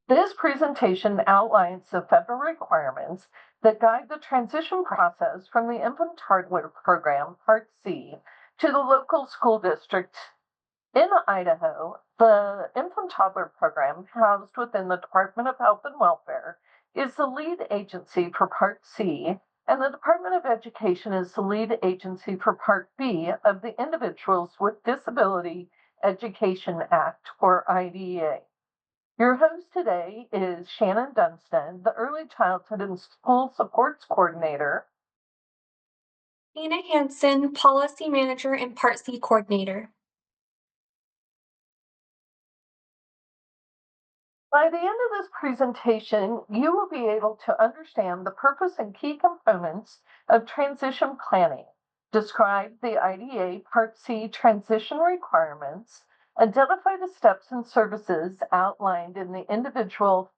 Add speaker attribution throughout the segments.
Speaker 1: This presentation outlines the federal requirements that guide the transition process from the Infant Toddler Program, Part C, to the local school district. In Idaho, the Infant Toddler Program, housed within the Department of Health and Welfare, is the lead agency for Part C, and the Department of Education is the lead agency for Part B of the Individuals with Disability Education Act, or IDEA. Your host today is Shannon Dunstan, the Early Childhood and School Supports Coordinator.
Speaker 2: Nina Hansen, Policy Manager and Part C Coordinator.
Speaker 1: By the end of this presentation, you will be able to understand the purpose and key components of transition planning, describe the IDA Part C transition requirements, identify the steps and services outlined in the Individualized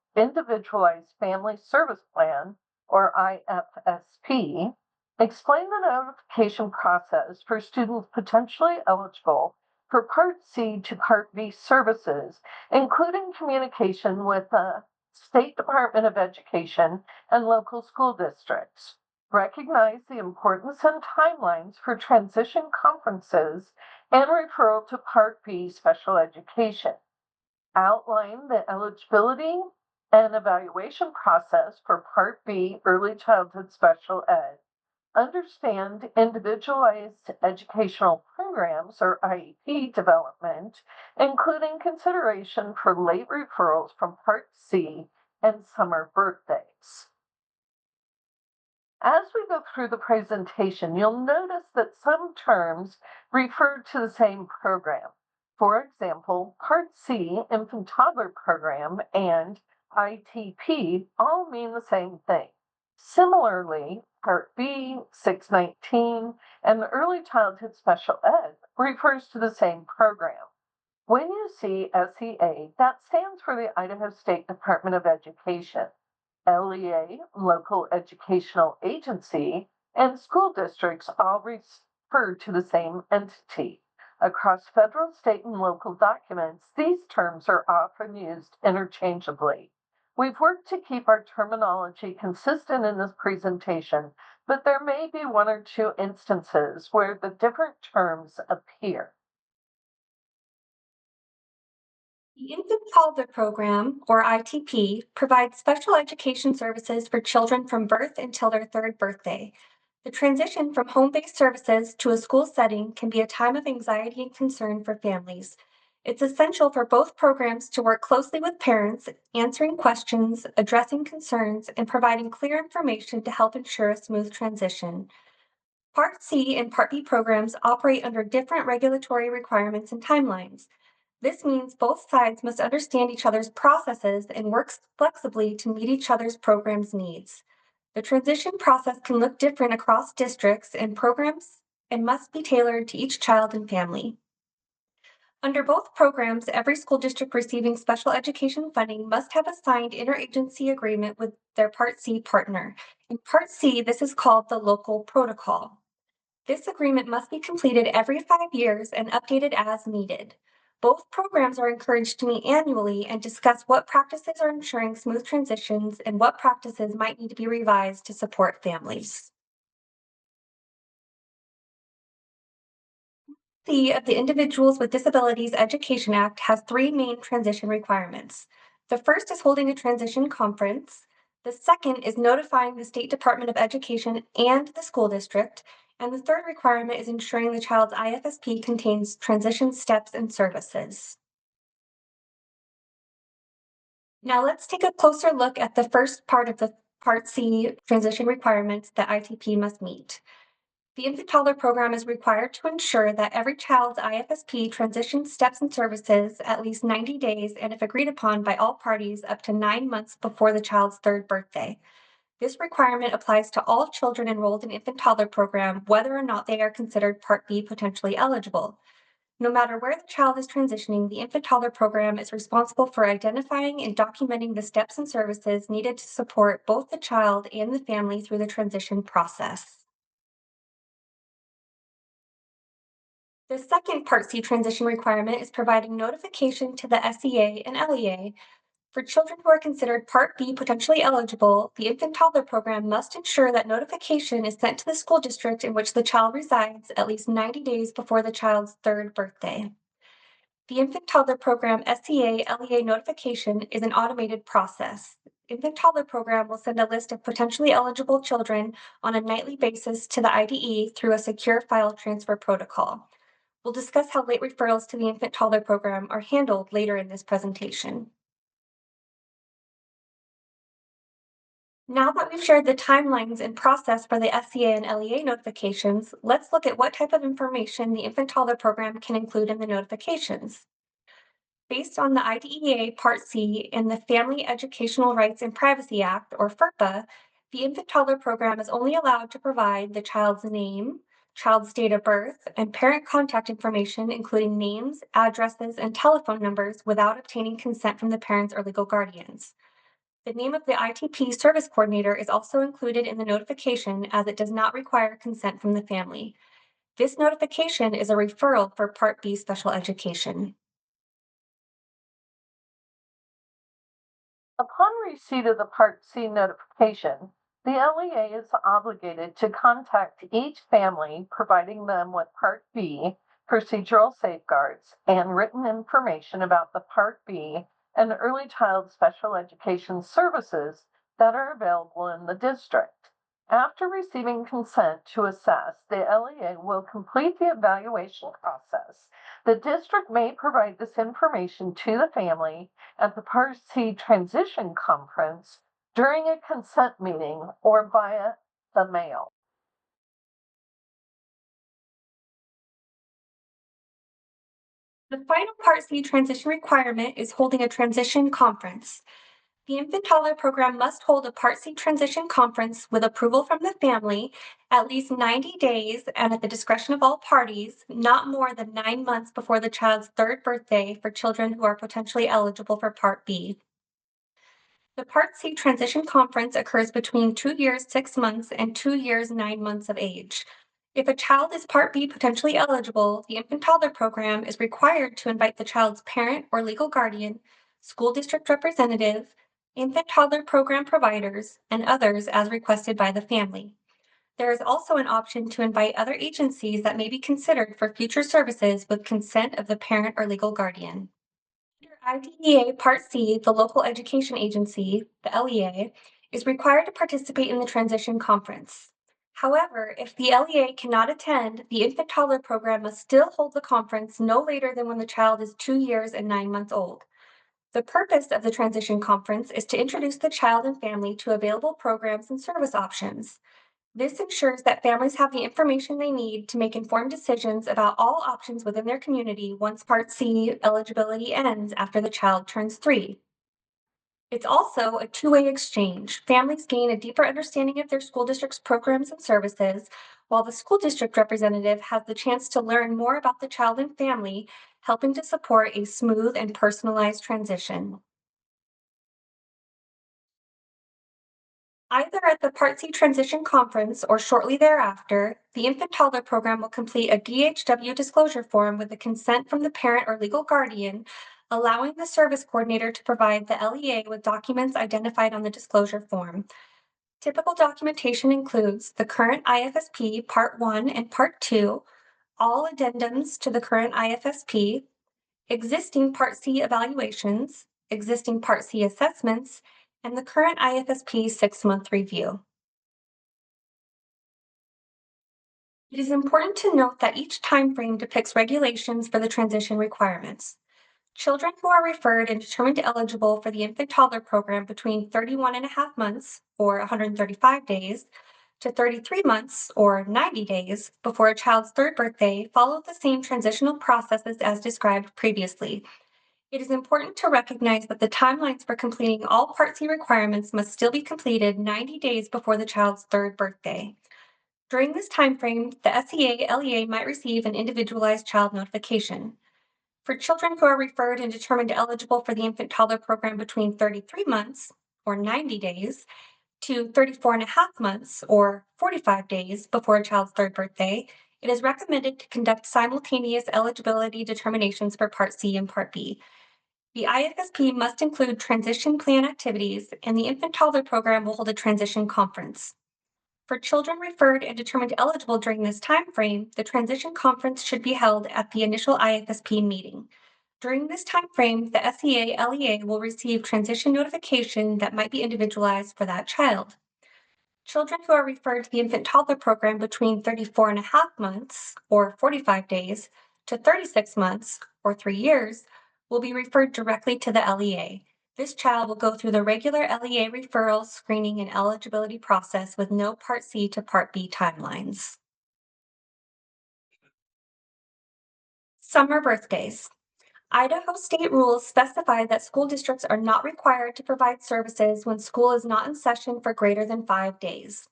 Speaker 1: Family Service Plan, or IFSP, explain the notification process for students potentially eligible for Part C to Part B services, including communication with the State Department of Education and local school districts. Recognize the importance and timelines for transition conferences and referral to Part B special education. Outline the eligibility and evaluation process for Part B early childhood special ed. Understand individualized educational programs, or IEP development, including consideration for late referrals from Part C and summer birthdays. As we go through the presentation, you'll notice that some terms refer to the same program. For example, Part C, Infant Toddler Program, and ITP all mean the same thing. Similarly, Part B, 619, and the Early Childhood Special Ed refers to the same program. When you see SEA, that stands for the Idaho State Department of Education. LEA, Local Educational Agency, and school districts all refer to the same entity. Across federal, state, and local documents, these terms are often used interchangeably. We've worked to keep our terminology consistent in this presentation, but there may be one or two instances where the different terms appear.
Speaker 2: The Infant Toddler Program, or ITP, provides special education services for children from birth until their third birthday. The transition from home-based services to a school setting can be a time of anxiety and concern for families. It's essential for both programs to work closely with parents, answering questions, addressing concerns, and providing clear information to help ensure a smooth transition. Part C and Part B programs operate under different regulatory requirements and timelines. This means both sides must understand each other's processes and work flexibly to meet each other's program's needs. The transition process can look different across districts and programs and must be tailored to each child and family. Under both programs, every school district receiving special education funding must have a signed interagency agreement with their Part C partner. In Part C, this is called the local protocol. This agreement must be completed every 5 years and updated as needed. Both programs are encouraged to meet annually and discuss what practices are ensuring smooth transitions and what practices might need to be revised to support families. The Individuals with Disabilities Education Act has three main transition requirements. The first is holding a transition conference. The second is notifying the State Department of Education and the school district. And the third requirement is ensuring the child's IFSP contains transition steps and services. Now let's take a closer look at the first part of the Part C transition requirements that ITP must meet. The Infant Toddler Program is required to ensure that every child's IFSP transitions steps and services at least 90 days and, if agreed upon by all parties, up to 9 months before the child's third birthday. This requirement applies to all children enrolled in Infant Toddler Program, whether or not they are considered Part B potentially eligible. No matter where the child is transitioning, the Infant Toddler Program is responsible for identifying and documenting the steps and services needed to support both the child and the family through the transition process. The second Part C transition requirement is providing notification to the SEA and LEA For children who are considered Part B potentially eligible, the infant toddler program must ensure that notification is sent to the school district in which the child resides at least 90 days before the child's third birthday. The infant toddler program SCA LEA notification is an automated process. Infant toddler program will send a list of potentially eligible children on a nightly basis to the IDE through a secure file transfer protocol. We'll discuss how late referrals to the infant toddler program are handled later in this presentation. Now that we've shared the timelines and process for the SCA and LEA notifications, let's look at what type of information the infant toddler program can include in the notifications. Based on the IDEA Part C and the Family Educational Rights and Privacy Act, or FERPA, the infant toddler program is only allowed to provide the child's name, child's date of birth, and parent contact information, including names, addresses, and telephone numbers, without obtaining consent from the parents or legal guardians. The name of the ITP service coordinator is also included in the notification, as it does not require consent from the family. This notification is a referral for Part B special education.
Speaker 1: Upon receipt of the Part C notification, the LEA is obligated to contact each family, providing them with Part B procedural safeguards and written information about the Part B and early child special education services that are available in the district. After receiving consent to assess, the LEA will complete the evaluation process. The district may provide this information to the family at the Part C transition conference, during a consent meeting, or via the mail.
Speaker 2: The final Part C transition requirement is holding a transition conference. The infant toddler program must hold a Part C transition conference with approval from the family at least 90 days and at the discretion of all parties, not more than 9 months before the child's third birthday for children who are potentially eligible for Part B. The Part C transition conference occurs between 2 years, 6 months, and 2 years, 9 months of age. If a child is Part B potentially eligible, the infant toddler program is required to invite the child's parent or legal guardian, school district representative, infant toddler program providers, and others as requested by the family. There is also an option to invite other agencies that may be considered for future services with consent of the parent or legal guardian. Under IDEA Part C, the local education agency, the LEA, is required to participate in the transition conference. However, if the LEA cannot attend, the infant toddler program must still hold the conference no later than when the child is 2 years and 9 months old. The purpose of the transition conference is to introduce the child and family to available programs and service options. This ensures that families have the information they need to make informed decisions about all options within their community once Part C eligibility ends after the child turns 3. It's also a two-way exchange. Families gain a deeper understanding of their school district's programs and services, while the school district representative has the chance to learn more about the child and family, helping to support a smooth and personalized transition. Either at the Part C transition conference or shortly thereafter, the infant toddler program will complete a DHW disclosure form with the consent from the parent or legal guardian, allowing the service coordinator to provide the LEA with documents identified on the disclosure form. Typical documentation includes the current IFSP Part 1 and Part 2, all addendums to the current IFSP, existing Part C evaluations, existing Part C assessments, and the current IFSP 6-month review. It is important to note that each timeframe depicts regulations for the transition requirements. Children who are referred and determined eligible for the infant toddler program between 31.5 months, or 135 days, to 33 months, or 90 days, before a child's third birthday follow the same transitional processes as described previously. It is important to recognize that the timelines for completing all Part C requirements must still be completed 90 days before the child's third birthday. During this timeframe, the SEA-LEA might receive an individualized child notification. For children who are referred and determined eligible for the infant toddler program between 33 months, or 90 days, to 34.5 months, or 45 days, before a child's third birthday, it is recommended to conduct simultaneous eligibility determinations for Part C and Part B. The IFSP must include transition plan activities, and the infant toddler program will hold a transition conference. For children referred and determined eligible during this time frame, the transition conference should be held at the initial IFSP meeting. During this time frame, the SEA-LEA will receive transition notification that might be individualized for that child. Children who are referred to the infant toddler program between 34 and a half months, or 45 days, to 36 months, or 3 years, will be referred directly to the LEA. This child will go through the regular LEA referral, screening, and eligibility process with no Part C to Part B timelines. Summer birthdays. Idaho state rules specify that school districts are not required to provide services when school is not in session for greater than 5 days.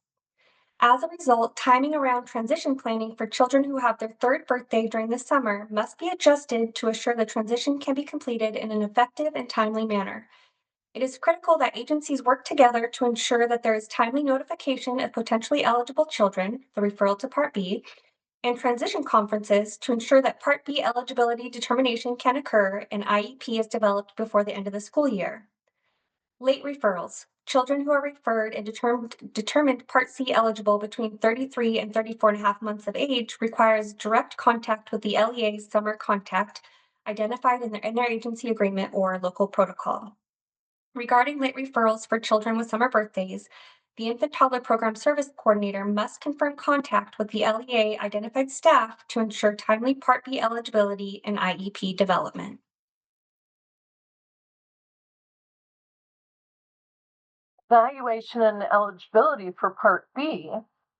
Speaker 2: As a result, timing around transition planning for children who have their third birthday during the summer must be adjusted to assure the transition can be completed in an effective and timely manner. It is critical that agencies work together to ensure that there is timely notification of potentially eligible children, the referral to Part B, and transition conferences to ensure that Part B eligibility determination can occur and IEP is developed before the end of the school year. Late referrals. Children who are referred and determined Part C eligible between 33 and 34 and a half months of age requires direct contact with the LEA summer contact identified in their interagency agreement or local protocol. Regarding late referrals for children with summer birthdays, the infant toddler program service coordinator must confirm contact with the LEA identified staff to ensure timely Part B eligibility and IEP development.
Speaker 1: Evaluation and eligibility for Part B,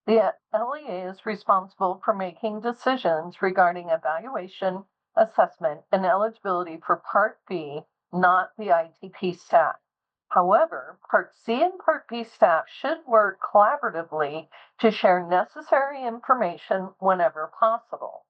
Speaker 1: the LEA is responsible for making decisions regarding evaluation, assessment, and eligibility for Part B, not the ITP staff. However, Part C and Part B staff should work collaboratively to share necessary information whenever possible.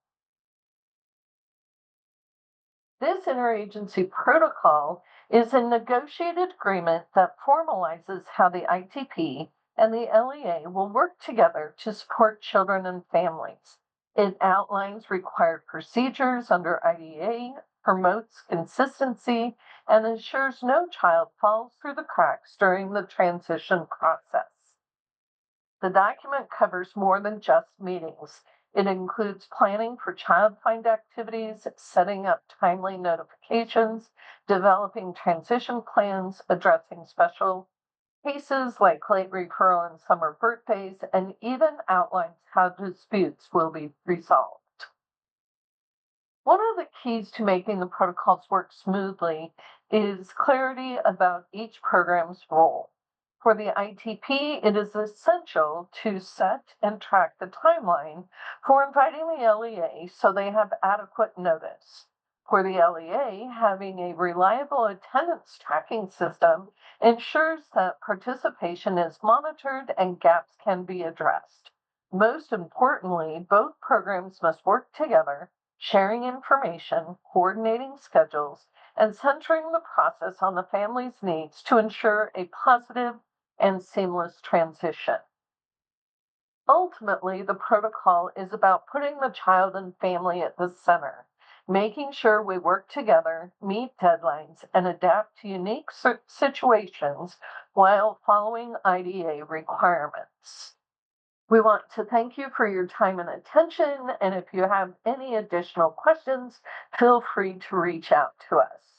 Speaker 1: This interagency protocol is a negotiated agreement that formalizes how the ITP and the LEA will work together to support children and families. It outlines required procedures under IDA, promotes consistency, and ensures no child falls through the cracks during the transition process. The document covers more than just meetings. It includes planning for child find activities, setting up timely notifications, developing transition plans, addressing special cases like late referral and summer birthdays, and even outlines how disputes will be resolved. One of the keys to making the protocols work smoothly is clarity about each program's role. For the ITP, it is essential to set and track the timeline for inviting the LEA so they have adequate notice. For the LEA, having a reliable attendance tracking system ensures that participation is monitored and gaps can be addressed. Most importantly, both programs must work together, sharing information, coordinating schedules, and centering the process on the family's needs to ensure a positive and seamless transition. Ultimately, the protocol is about putting the child and family at the center, making sure we work together, meet deadlines, and adapt to unique situations while following IDA requirements. We want to thank you for your time and attention, and if you have any additional questions, feel free to reach out to us.